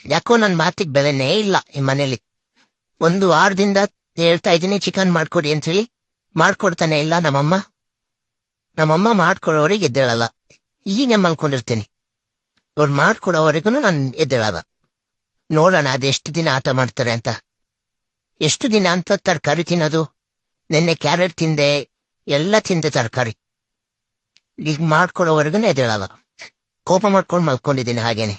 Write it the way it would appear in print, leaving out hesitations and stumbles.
ಯಾಕೋ ನನ್ ಮಾತಿಗೆ ಬೆಲೆನೇ ಇಲ್ಲ ಈ ಮನೇಲಿ. 1 ವಾರದಿಂದ ಹೇಳ್ತಾ ಇದೀನಿ ಚಿಕನ್ ಮಾಡ್ಕೊಡಿ ಅಂತ ಹೇಳಿ, ಮಾಡ್ಕೊಡ್ತಾನೆ ಇಲ್ಲ ನಮ್ಮಮ್ಮ ಮಾಡ್ಕೊಡೋರಿಗೆ ಎದ್ದೇಳಲ್ಲ. ಈಗ ಮಲ್ಕೊಂಡಿರ್ತೀನಿ, ಅವ್ರು ಮಾಡ್ಕೊಡೋವರೆಗೂ ನಾನು ಎದ್ದೇಳಲ್ಲ. ನೋಡೋಣ ಅದೆಷ್ಟು ದಿನ ಆಟ ಮಾಡ್ತಾರೆ ಅಂತ. ಎಷ್ಟು ದಿನ ಅಂತ ತರಕಾರಿ ತಿನ್ನೋದು? ನಿನ್ನೆ ಕ್ಯಾರೆಟ್ ತಿಂದೆ, ಎಲ್ಲ ತಿಂದೆ ತರಕಾರಿ. ಈಗ ಮಾಡ್ಕೊಡೋವರೆಗೂ ಎದ್ದೇಳಲ್ಲ. ಕೋಪ ಮಾಡ್ಕೊಂಡು ಮಲ್ಕೊಂಡಿದ್ದೀನಿ ಹಾಗೇನೆ.